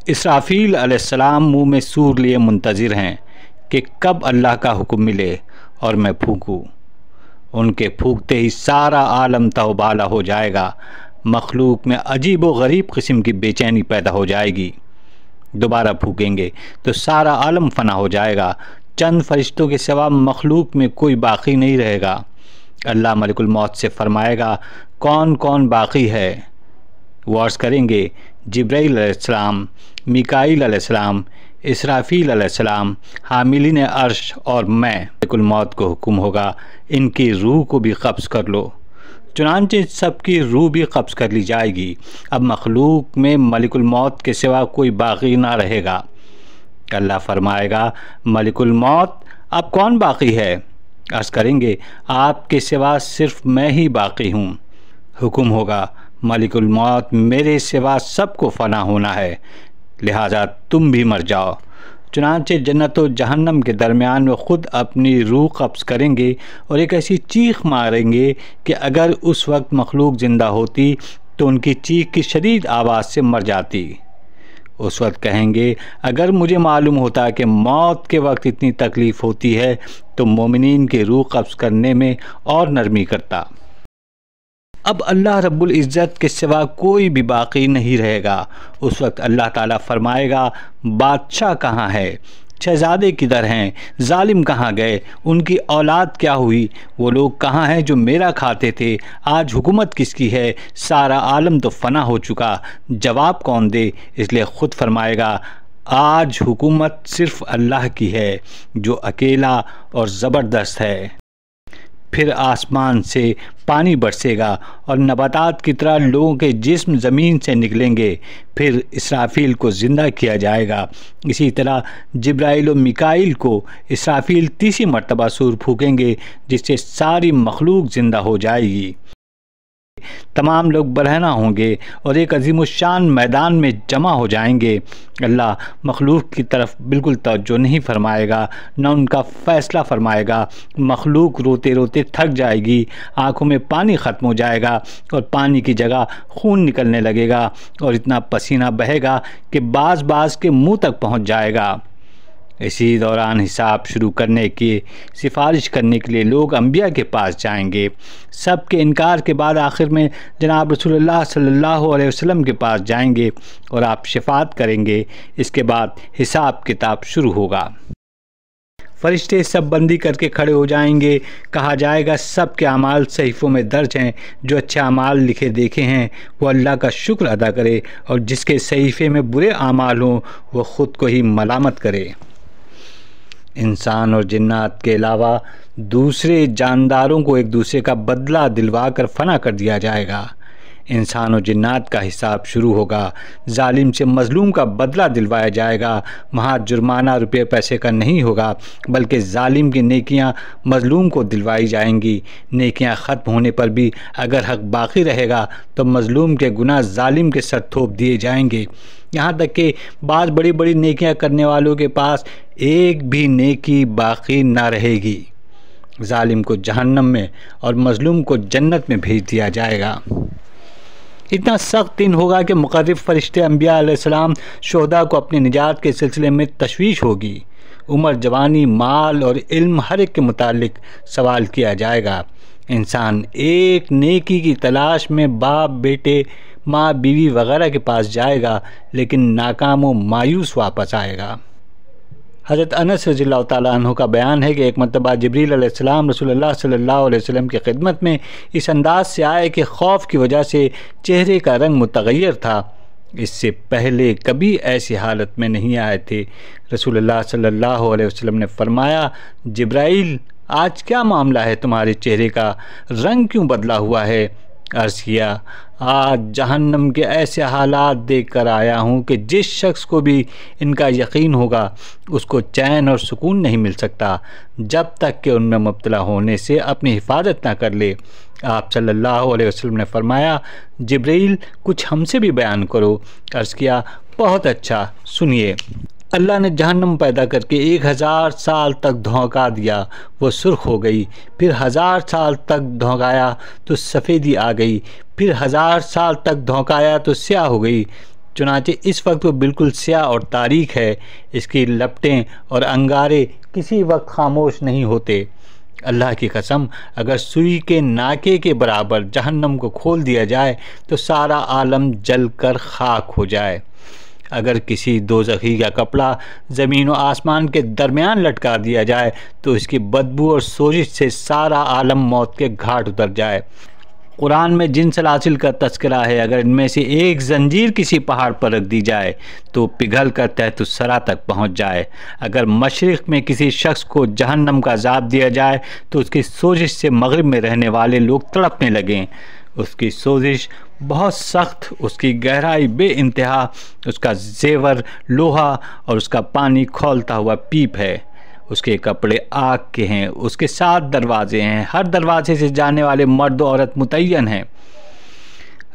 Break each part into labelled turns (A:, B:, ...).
A: इसराफील अलैहिस्सलाम मुँह में सूर लिए मुंतज़िर हैं कि कब अल्लाह का हुक्म मिले और मैं फूंकूँ। उनके फूंकते ही सारा आलम तौबाला हो जाएगा। मखलूक में अजीब व गरीब किस्म की बेचैनी पैदा हो जाएगी। दोबारा फूकेंगे तो सारा आलम फना हो जाएगा। चंद फरिश्तों के सिवा मखलूक में कोई बाकी नहीं रहेगा। अल्लाह मलिकुल मौत से फरमाएगा, कौन कौन बाकी है? वो अर्ज़ करेंगे, जिब्राईल अलैहिस्सलाम, मिकाईल अलैहिस्सलाम, इसराफील अलैहिस्सलाम, हामिलीन अर्श और मैं। मलिकुल मौत को हुक्म होगा, इनकी रूह को भी कब्ज़ कर लो। चुनांचे सबकी रूह भी कब्ज़ कर ली जाएगी। अब मखलूक में मलिकुल मौत के सिवा कोई बाकी ना रहेगा। अल्लाह फरमाएगा, मलिकुल मौत अब कौन बाकी है? अर्ज़ करेंगे, आपके सिवा सिर्फ मैं ही बाकी हूँ। हुक्म होगा, मलिकुल मौत मेरे सिवा सबको फ़ना होना है, लिहाजा तुम भी मर जाओ। चुनांचे जन्नत व जहन्नम के दरमियान वो ख़ुद अपनी रूह कब्ज़ करेंगे और एक ऐसी चीख मारेंगे कि अगर उस वक्त मखलूक ज़िंदा होती तो उनकी चीख की शदीद आवाज़ से मर जाती। उस वक्त कहेंगे, अगर मुझे मालूम होता कि मौत के वक्त इतनी तकलीफ़ होती है तो मोमिनीन की रूह कब्ज़ करने में और नरमी करता। अब अल्लाह रब्बुल इज़्ज़त के सिवा कोई भी बाकी नहीं रहेगा। उस वक्त अल्लाह ताला फरमाएगा, बादशाह कहाँ है? शहज़ादे किधर हैं? जालिम कहाँ गए? उनकी औलाद क्या हुई? वो लोग कहाँ हैं जो मेरा खाते थे? आज हुकूमत किसकी है? सारा आलम तो फ़ना हो चुका, जवाब कौन दे? इसलिए ख़ुद फरमाएगा, आज हुकूमत सिर्फ़ अल्लाह की है जो अकेला और ज़बरदस्त है। फिर आसमान से पानी बरसेगा और नबातात की तरह लोगों के जिस्म ज़मीन से निकलेंगे। फिर इसराफील को ज़िंदा किया जाएगा। इसी तरह जिब्राईल और मिकाईल को इसराफील तीसरी मरतबा सूर फूकेंगे, जिससे सारी मखलूक ज़िंदा हो जाएगी। तमाम लोग बरहना होंगे और एक अज़ीमुश्शान मैदान में जमा हो जाएंगे। अल्लाह मखलूक की तरफ बिल्कुल तवज्जो नहीं फरमाएगा, न उनका फ़ैसला फरमाएगा। मखलूक रोते रोते थक जाएगी, आँखों में पानी ख़त्म हो जाएगा और पानी की जगह खून निकलने लगेगा और इतना पसीना बहेगा कि बाज़ बाज़ के मुँह तक पहुँच जाएगा। इसी दौरान हिसाब शुरू करने की सिफारिश करने के लिए लोग अंबिया के पास जाएंगे। सब के इनकार के बाद आखिर में जनाब रसूलुल्लाह सल्लल्लाहु अलैहि वसल्लम के पास जाएंगे और आप शिफात करेंगे। इसके बाद हिसाब किताब शुरू होगा। फरिश्ते सब बंदी करके खड़े हो जाएंगे। कहा जाएगा, सब के अमाल सहीफ़ों में दर्ज हैं। जो अच्छे अमाल लिखे देखे हैं वो अल्लाह का शुक्र अदा करे, और जिसके सहीफ़े में बुरे अमाल हों वो ख़ुद को ही मलामत करे। इंसान और जिन्नात के अलावा दूसरे जानदारों को एक दूसरे का बदला दिलवा कर फना कर दिया जाएगा। इंसान और जिन्नात का हिसाब शुरू होगा। जालिम से मज़लूम का बदला दिलवाया जाएगा। वहाँ जुर्माना रुपये पैसे का नहीं होगा, बल्कि जालिम की नेकियां मज़लूम को दिलवाई जाएंगी। नेकियां ख़त्म होने पर भी अगर हक़ बाकी रहेगा तो मज़लूम के गुनाह जालिम के सर थोप दिए जाएंगे। यहाँ तक कि बाज़ बड़ी बड़ी नेकियां करने वालों के पास एक भी नेकी बाकी ना रहेगी। जालिम को जहन्नम में और मज़लूम को जन्नत में भेज दिया जाएगा। इतना सख्त दिन होगा कि मुक़र्रब फ़रिश्ते अंबिया अलैहिस्सलाम शुहदा को अपनी निजात के सिलसिले में तशवीश होगी। उम्र, जवानी, माल और इल्म हर एक के मुतालिक सवाल किया जाएगा। इंसान एक नेकी की तलाश में बाप, बेटे, माँ, बीवी वगैरह के पास जाएगा, लेकिन नाकाम व मायूस वापस आएगा। हज़रत अनस रज़ियल्लाहु ताला अन्हु का बयान है कि एक मरतबा जिब्रील अलैहिस्सलाम रसूलुल्लाह सल्लल्लाहु अलैहि वसल्लम की खिदमत में इस अंदाज से आए कि खौफ की वजह से चेहरे का रंग मुतग़य्यर था। इससे पहले कभी ऐसी हालत में नहीं आए थे। रसूलुल्लाह सल्लल्लाहु अलैहि वसल्लम ने फरमाया, जिब्राईल, आज क्या मामला है? तुम्हारे चेहरे का रंग क्यों बदला हुआ है? अर्ज़ किया, आज जहन्नम के ऐसे हालात देख कर आया हूँ कि जिस शख्स को भी इनका यकीन होगा उसको चैन और सुकून नहीं मिल सकता जब तक कि उनमें मुब्तला होने से अपनी हिफाजत ना कर ले। आप सल्लल्लाहु अलैहि वसल्लम ने फरमाया, जिब्रील, कुछ हमसे भी बयान करो। अर्ज़ किया, बहुत अच्छा, सुनिए। अल्लाह ने जहन्नम पैदा करके 1000 साल तक धौंका दिया, वो सुर्ख हो गई। फिर 1000 साल तक धौंकाया तो सफ़ेदी आ गई। फिर 1000 साल तक धौंकाया तो स्याह हो गई। चुनांचे इस वक्त वो बिल्कुल स्याह और तारीक है। इसकी लपटें और अंगारे किसी वक्त खामोश नहीं होते। अल्लाह की कसम, अगर सुई के नाके के बराबर जहन्नम को खोल दिया जाए तो सारा आलम जल कर खाक हो जाए। अगर किसी दोज़खी का कपड़ा ज़मीन व आसमान के दरमियान लटका दिया जाए तो इसकी बदबू और सोजिश से सारा आलम मौत के घाट उतर जाए। कुरान में जिन सलासिल का तस्करा है, अगर इनमें से एक ज़ंजीर किसी पहाड़ पर रख दी जाए तो पिघल कर तहतुस्सरा तक पहुंच जाए। अगर मशरिक़ में किसी शख्स को जहन्नम का अज़ाब दिया जाए तो उसकी सोजिश से मगरिब में रहने वाले लोग तड़पने लगें। उसकी सोजिश बहुत सख्त, उसकी गहराई बेइंतहा, उसका जेवर लोहा और उसका पानी खौलता हुआ पीप है। उसके कपड़े आग के हैं, उसके 7 दरवाज़े हैं, हर दरवाजे से जाने वाले मर्द औरत मुतय्यन हैं।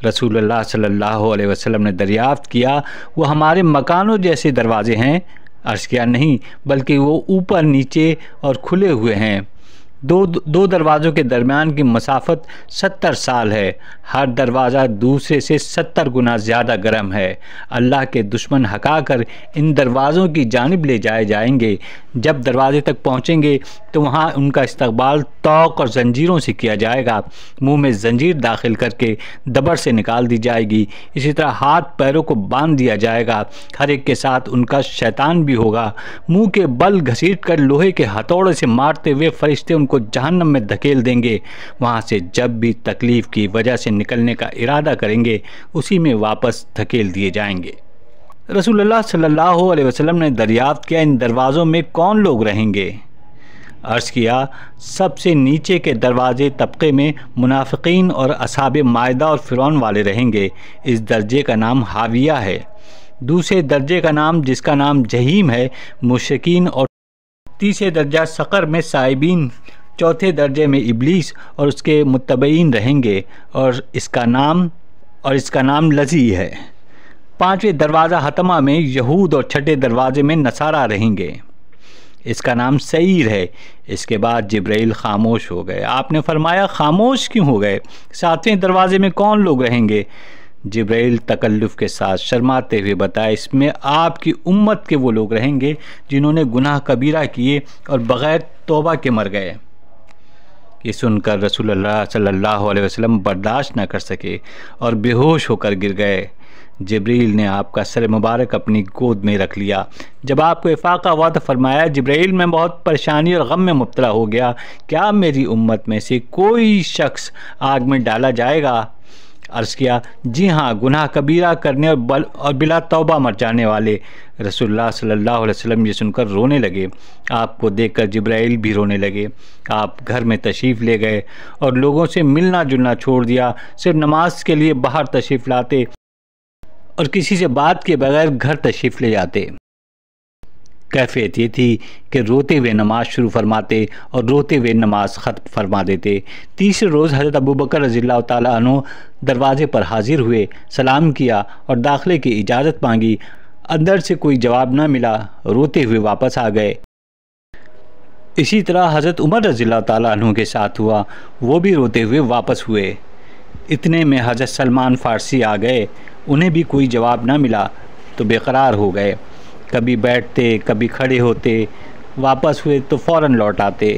A: रसूलुल्लाह सल्लल्लाहु अलैहि वसल्लम ने दरियाफ़्त किया, वो हमारे मकानों जैसे दरवाज़े हैं? अर्ज़ किया, नहीं, बल्कि वो ऊपर नीचे और खुले हुए हैं। दो दरवाज़ों के दरमियान की मसाफत 70 साल है। हर दरवाज़ा दूसरे से 70 गुना ज़्यादा गर्म है। अल्लाह के दुश्मन हकाकर इन दरवाज़ों की जानिब ले जाए जाएंगे। जब दरवाजे तक पहुँचेंगे तो वहाँ उनका इस्तकबाल तौक और ज़ंजीरों से किया जाएगा। मुंह में ज़ंजीर दाखिल करके दबर से निकाल दी जाएगी। इसी तरह हाथ पैरों को बांध दिया जाएगा। हर एक के साथ उनका शैतान भी होगा। मुंह के बल घसीट कर लोहे के हथौड़े से मारते हुए फरिश्ते उनको जहन्नम में धकेल देंगे। वहाँ से जब भी तकलीफ़ की वजह से निकलने का इरादा करेंगे उसी में वापस धकेल दिए जाएंगे। रसूलुल्लाह सल्लल्लाहु अलैहि वसल्लम ने दरियाफ़्त किया, इन दरवाज़ों में कौन लोग रहेंगे? अर्ज़ किया, सबसे नीचे के दरवाज़े तबक़े में मुनाफ़िकीन और असहाबे मायदा और फ़िरौन वाले रहेंगे। इस दर्जे का नाम हाविया है। दूसरे दर्जे का नाम, जिसका नाम जहीम है, मुशरिकीन और तीसरे दर्जा सक़र में साइबीन, चौथे दर्जे में इब्लीस और उसके मुत्तबईन रहेंगे और इसका नाम लज़ी है। पाँचवें दरवाज़ा हतमा में यहूद और छठे दरवाजे में नसारा रहेंगे। इसका नाम सईर है। इसके बाद जिब्राइल खामोश हो गए। आपने फरमाया, खामोश क्यों हो गए? 7वें दरवाजे में कौन लोग रहेंगे? जिब्राइल तकल्लुफ़ के साथ शर्माते हुए बताया, इसमें आपकी उम्मत के वो लोग रहेंगे जिन्होंने गुनाह कबीरा किए और बग़ैर तौबा के मर गए। ये सुनकर रसूलुल्लाह सल्लल्लाहु अलैहि वसल्लम बर्दाश्त न कर सके और बेहोश होकर गिर गए। जिब्रील ने आपका सर मुबारक अपनी गोद में रख लिया। जब आपको इफ़ाक़ा हुआ तो फरमाया, जिब्रील, मैं बहुत परेशानी और गम में मुब्तला हो गया। क्या मेरी उम्मत में से कोई शख्स आग में डाला जाएगा? अर्ज़ किया, जी हाँ, गुनाह कबीरा करने और बिला तौबा मर जाने वाले। रसूलुल्लाह सल्लल्लाहु अलैहि वसल्लम ये सुनकर रोने लगे। आपको देखकर जिब्राइल भी रोने लगे। आप घर में तशरीफ़ ले गए और लोगों से मिलना जुलना छोड़ दिया। सिर्फ नमाज के लिए बाहर तशरीफ़ लाते और किसी से बात के बगैर घर तशरीफ़ ले जाते। कैफियत ये थी कि रोते हुए नमाज शुरू फरमाते और रोते हुए नमाज ख़त्म फरमा देते। तीसरे रोज़ हज़रत अबू बकर रज़ियल्लाहु ताला अन्हु दरवाज़े पर हाजिर हुए, सलाम किया और दाखिले की इजाज़त मांगी। अंदर से कोई जवाब न मिला। रोते हुए वापस आ गए। इसी तरह हज़रत उमर रज़ियल्लाहु ताला अन्हु के साथ हुआ। वो भी रोते हुए वापस हुए। इतने में हज़रत सलमान फ़ारसी आ गए। उन्हें भी कोई जवाब न मिला तो बेकरार हो गए। कभी बैठते, कभी खड़े होते, वापस हुए तो फ़ौरन लौट आते।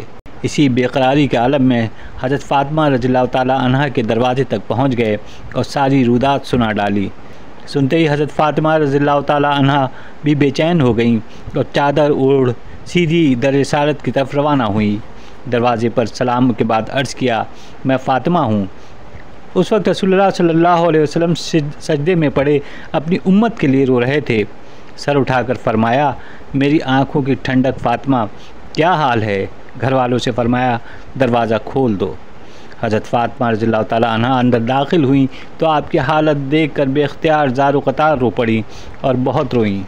A: इसी बेकरारी के आलम में हज़रत फ़ातिमा रज़ियल्लाहु ताला अन्हा के दरवाज़े तक पहुँच गए और सारी रुदात सुना डाली। सुनते ही हज़रत फ़ातिमा रज़ियल्लाहु ताला अन्हा भी बेचैन हो गईं और चादर ओढ़ सीधी दर रिसालत की तरफ रवाना हुई। दरवाज़े पर सलाम के बाद अर्ज़ किया, मैं फ़ातिमा हूँ। उस वक्त रसूलुल्लाह सल्लल्लाहु अलैहि वसल्लम सजदे में पड़े अपनी उम्मत के लिए रो रहे थे। सर उठाकर फरमाया, मेरी आँखों की ठंडक फ़ातिमा, क्या हाल है? घर वालों से फरमाया, दरवाज़ा खोल दो। हज़रत फ़ातिमा रज़ियल्लाहु ताला अन्हा अंदर दाखिल हुई तो आपकी हालत देखकर बेख्तियार ज़ारो क़तार रो पड़ी और बहुत रोईं।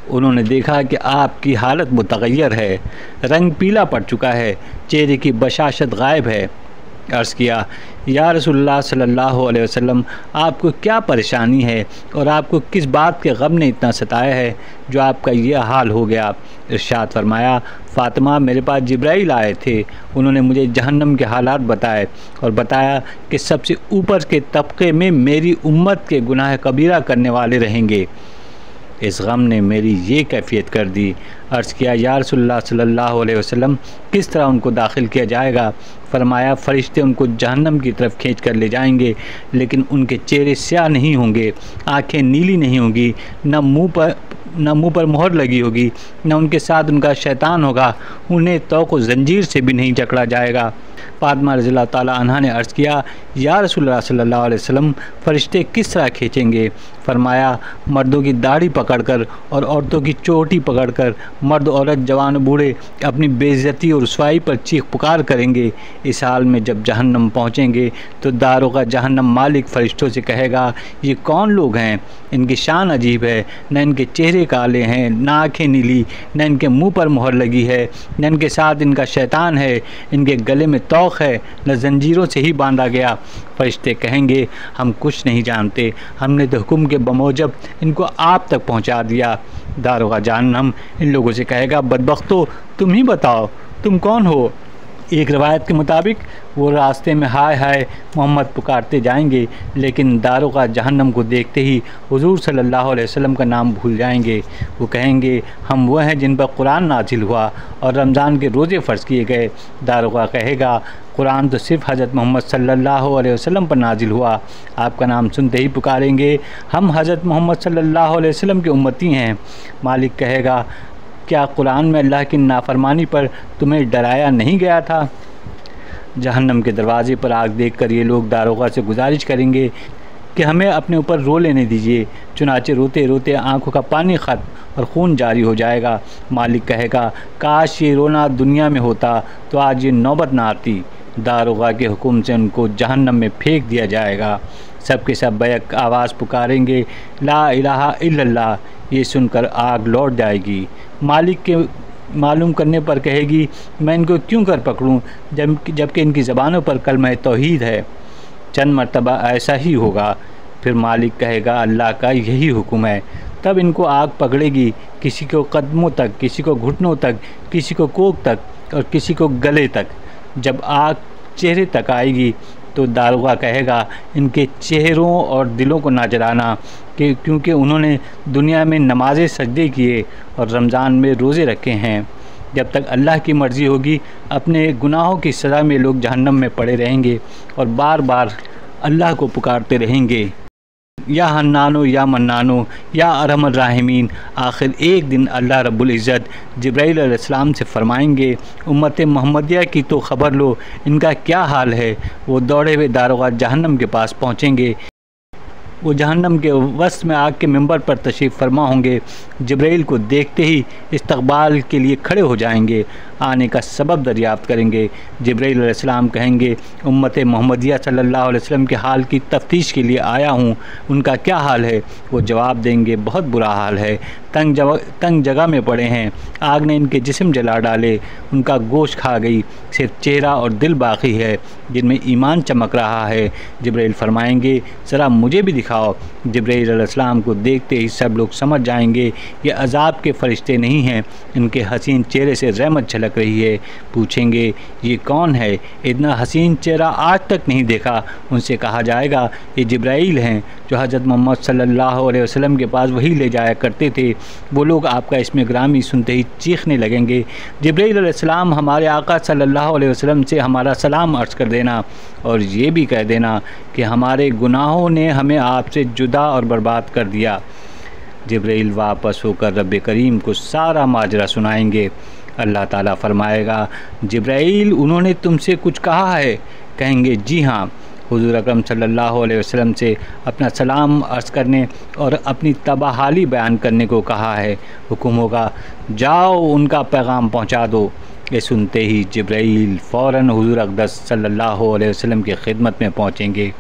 A: उन्होंने देखा कि आपकी हालत मुतग़य्यर है, रंग पीला पड़ चुका है, चेहरे की बशाशत गायब है। अर्ज़ किया, या रसूलुल्लाह सल्लल्लाहु अलैहि वसल्लम, आपको क्या परेशानी है और आपको किस बात के गम ने इतना सताया है जो आपका ये हाल हो गया। इरशाद फरमाया, फ़ातिमा, मेरे पास जिब्राइल आए थे, उन्होंने मुझे जहन्नम के हालात बताए और बताया कि सबसे ऊपर के तबके में मेरी उम्मत के गुनाह कबीरा करने वाले रहेंगे। इस गम ने मेरी ये कैफियत कर दी। अर्ज़ किया, या रसूलुल्लाह सल्लल्लाहु अलैहि वसल्लम, किस तरह उनको दाखिल किया जाएगा। फरमाया, फ़रिश्ते उनको जहन्नम की तरफ खींच कर ले जाएंगे, लेकिन उनके चेहरे स्याह नहीं होंगे, आँखें नीली नहीं होंगी, न मुँह पर मोहर लगी होगी, न उनके साथ उनका शैतान होगा, उन्हें तौक़ ज़ंजीर से भी नहीं जकड़ा जाएगा। फ़ातिमा रज़ियल्लाहु ताला अन्हा ने अर्ज़ किया, या रसूलुल्लाह सल्लल्लाहु अलैहि वसल्लम, फ़रिश्ते किस तरह खींचेंगे। फरमाया, मर्दों की दाढ़ी पकड़कर और औरतों की चोटी पकड़कर मर्द औरत जवान बूढ़े अपनी बेइज्जती और रुसवाई पर चीख पुकार करेंगे। इस हाल में जब जहन्नम पहुँचेंगे तो दारोगा जहन्नम मालिक फ़रिश्तों से कहेगा, ये कौन लोग हैं, इनकी शान अजीब है, न इनके चेहरे काले हैं, न आँखें नीली, न इनके मुँह पर मोहर लगी है, न इनके साथ इनका शैतान है, इनके गले में तौक़ है, न ज़ंजीरों से ही बांधा गया। फ़रिश्ते कहेंगे, हम कुछ नहीं जानते, हमने तो हुक्म के बमौजब इनको आप तक पहुंचा दिया। दारोगा जहन्नम इन लोगों से कहेगा, बदबख्तो, तुम ही बताओ, तुम कौन हो। एक रवायत के मुताबिक वो रास्ते में हाय हाय मोहम्मद पुकारते जाएंगे, लेकिन दारोगा जहन्नम को देखते ही हुजूर सल्लल्लाहु अलैहि वसल्लम का नाम भूल जाएंगे। वो कहेंगे, हम वो हैं जिन पर कुरान नाजिल हुआ और रमज़ान के रोज़े फ़र्ज़ किए गए। दारोगा कहेगा, कुरान तो सिर्फ़ हज़रत मोहम्मद सल्लल्लाहु अलैहि वसल्लम पर नाजिल हुआ। आपका नाम सुनते ही पुकारेंगे, हम हज़रत मोहम्मद सल्लल्लाहु अलैहि वसल्लम के उम्मती हैं। मालिक कहेगा, क्या कुरान में अल्लाह की नाफरमानी पर तुम्हें डराया नहीं गया था। जहन्नम के दरवाज़े पर आग देखकर ये लोग दारोगा से गुजारिश करेंगे कि हमें अपने ऊपर रो लेने दीजिए। चुनाचे रोते रोते आंखों का पानी ख़त्म और खून जारी हो जाएगा। मालिक कहेगा, काश ये रोना दुनिया में होता तो आज ये नौबत ना आती। दारोगा के हुक्म से उनको जहन्नम में फेंक दिया जाएगा। सब के सब बैक आवाज़ पुकारेंगे, ला इलाहा इल्लल्लाह। ये सुनकर आग लौट जाएगी। मालिक के मालूम करने पर कहेगी, मैं इनको क्यों कर पकड़ूं जबकि इनकी ज़बानों पर कलमा तौहीद है। चंद मरतबा ऐसा ही होगा। फिर मालिक कहेगा, अल्लाह का यही हुक्म है। तब इनको आग पकड़ेगी, किसी को कदमों तक, किसी को घुटनों तक, किसी को कोख तक और किसी को गले तक। जब आग चेहरे तक आएगी तो दारोगा कहेगा, इनके चेहरों और दिलों को ना जलाना, क्योंकि उन्होंने दुनिया में नमाज़ें सजदे किए और रमज़ान में रोज़े रखे हैं। जब तक अल्लाह की मर्ज़ी होगी अपने गुनाहों की सज़ा में लोग जहन्नम में पड़े रहेंगे और बार बार अल्लाह को पुकारते रहेंगे, या हन्नानो या मन्नानो या अरहमर राहिमीन। आखिर एक दिन अल्लाह रब्बुल इज़्ज़त जिब्राईल अलैहिस्सलाम से फरमाएंगे, उम्मत मोहम्मदिया की तो ख़बर लो, इनका क्या हाल है। वो दौड़े हुए दारोगा जहन्नम के पास पहुँचेंगे। वो जहन्नम के वस्त में आग के मिंबर पर तशरीफ़ फरमा होंगे। जिब्राईल को देखते ही इस्तक़बाल के लिए खड़े हो जाएंगे, आने का सबब दरियाफ़्त करेंगे। जिब्राईल अलैहिस्सलाम कहेंगे, उम्मत मोहम्मदिया सल्लल्लाहु अलैहि वसल्लम के हाल की तफ्तीश के लिए आया हूँ, उनका क्या हाल है। वो जवाब देंगे, बहुत बुरा हाल है, तंग जगह में पड़े हैं, आग ने इनके जिस्म जला डाले, उनका गोश्त खा गई, सिर्फ चेहरा और दिल बाकी है जिनमें ईमान चमक रहा है। जिब्राईल फरमाएंगे, ज़रा मुझे भी दिखाओ। जिब्राईल अलैहिस्सलाम को देखते ही सब लोग समझ जाएंगे ये अज़ाब के फ़रिश्ते नहीं हैं, इनके हसीन चेहरे से रहमत झलक रही है। पूछेंगे, ये कौन है, इतना हसीन चेहरा आज तक नहीं देखा। उनसे कहा जाएगा, ये जिब्राईल हैं जो हज़रत मोहम्मद सल्लल्लाहु अलैहि वसल्लम के पास वही ले जाया करते थे। वो लोग आपका इसमें ग्रामी सुनते ही चीखने लगेंगे। जिब्राईल अलैहिस्सलाम, हमारे आका सल्लल्लाहु अलैहि वसल्लम से हमारा सलाम अर्ज़ कर देना और ये भी कह देना कि हमारे गुनाहों ने हमें आपसे जुदा और बर्बाद कर दिया। जिब्राईल वापस होकर रब करीम को सारा माजरा सुनाएंगे। अल्लाह ताला फरमाएगा, जिब्राईल, उन्होंने तुमसे कुछ कहा है। कहेंगे, जी हाँ, हुज़ूर अकरम सल्लल्लाहु अलैहि वसल्लम से अपना सलाम अर्ज़ करने और अपनी तबाहाली बयान करने को कहा है। हुक्म होगा, जाओ उनका पैगाम पहुँचा दो। ये सुनते ही जिब्राईल फ़ौरन हुज़ूर अक़दस सल्लल्लाहु अलैहि वसल्लम की खिदमत में पहुँचेंगे।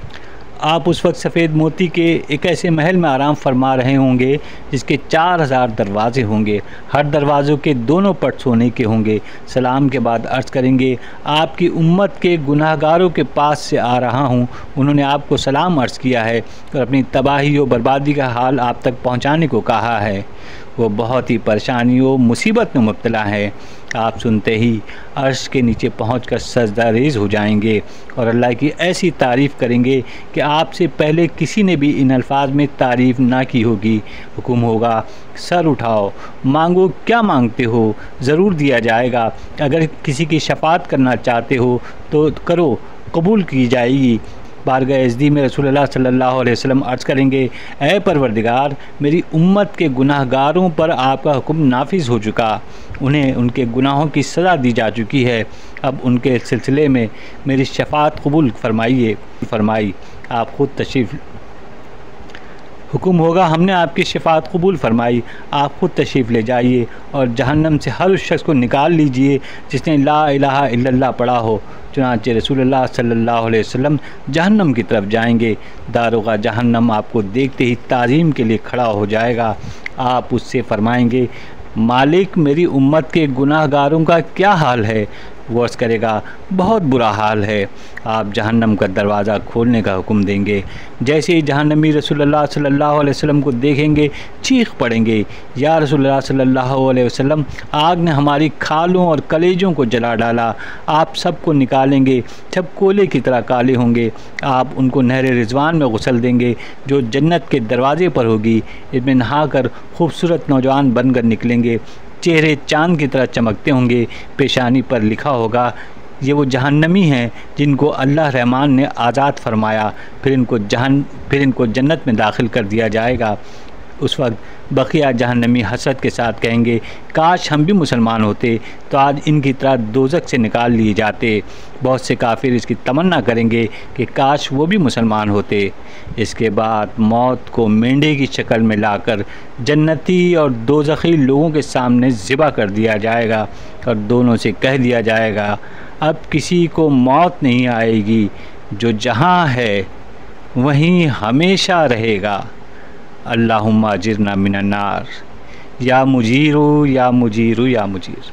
A: आप उस वक्त सफ़ेद मोती के एक ऐसे महल में आराम फरमा रहे होंगे जिसके 4000 दरवाजे होंगे, हर दरवाज़ों के दोनों पट सोने के होंगे। सलाम के बाद अर्ज़ करेंगे, आपकी उम्मत के गुनाहगारों के पास से आ रहा हूँ, उन्होंने आपको सलाम अर्ज़ किया है और अपनी तबाही और बर्बादी का हाल आप तक पहुँचाने को कहा है। वो बहुत ही परेशानियों मुसीबत में मुब्तला है। आप सुनते ही अर्श के नीचे पहुंचकर सजदारेज़ हो जाएंगे और अल्लाह की ऐसी तारीफ़ करेंगे कि आपसे पहले किसी ने भी इन अल्फाज में तारीफ़ ना की होगी। हुक्म होगा, सर उठाओ, मांगो क्या मांगते हो, ज़रूर दिया जाएगा। अगर किसी की शफाअत करना चाहते हो तो करो, कबूल की जाएगी। बारगाह एज़दी में रसूलुल्लाह सल्लल्लाहु अलैहि वसल्लम अर्ज़ करेंगे, ऐ परवरदिगार, मेरी उम्मत के गुनाहगारों पर आपका हुक्म नाफिज़ हो चुका, उन्हें उनके गुनाहों की सज़ा दी जा चुकी है। अब उनके सिलसिले में मेरी शफ़ाअत कबूल फरमाई। आप ख़ुद तशरीफ़ हुक्म होगा, हमने आपकी शफ़ाअत कबूल फरमाई, आप ख़ुद तशरीफ़ ले जाइए और जहन्नम से हर उस शख्स को निकाल लीजिए जिसने ला इलाहा इल्लल्लाह पढ़ा हो। चुनांचे रसूलुल्लाह सल्लल्लाहु अलैहि वसल्लम जहन्नम की तरफ जाएंगे। दारोगा जहन्नम आपको देखते ही ताज़ीम के लिए खड़ा हो जाएगा। आप उससे फरमाएंगे, मालिक, मेरी उम्मत के गुनाहगारों का क्या हाल है? वो अर्ज़ करेगा, बहुत बुरा हाल है। आप जहन्नम का दरवाज़ा खोलने का हुक्म देंगे। जैसे ही जहन्नमी रसूलुल्लाह सल्लल्लाहु अलैहि वसल्लम को देखेंगे, चीख पड़ेंगे, या रसूलुल्लाह सल्लल्लाहु अलैहि वसल्लम, आग ने हमारी खालों और कलेजों को जला डाला। आप सबको निकालेंगे, सब कोयले की तरह काले होंगे। आप उनको नहर रिज़वान में गुसल देंगे जो जन्नत के दरवाज़े पर होगी। इसमें नहाकर खूबसूरत नौजवान बनकर निकलेंगे, चेहरे चाँद की तरह चमकते होंगे। पेशानी पर लिखा होगा, ये वो जहन्नमी हैं जिनको अल्लाह रहमान ने आज़ाद फरमाया। फिर इनको जन्नत में दाखिल कर दिया जाएगा। उस वक्त बकिया जहन्नमी हसरत के साथ कहेंगे, काश हम भी मुसलमान होते तो आज इनकी तरह दोज़ख से निकाल लिए जाते। बहुत से काफिर इसकी तमन्ना करेंगे कि काश वो भी मुसलमान होते। इसके बाद मौत को मेंढे की शक्ल में लाकर जन्नती और दोज़खी लोगों के सामने ज़िबा कर दिया जाएगा और दोनों से कह दिया जाएगा, अब किसी को मौत नहीं आएगी, जो जहाँ है वहीं हमेशा रहेगा। अल्लाहुम्मा अजिरना मिनन्नार, या मुजीरू या मुजीरू या मुजीर।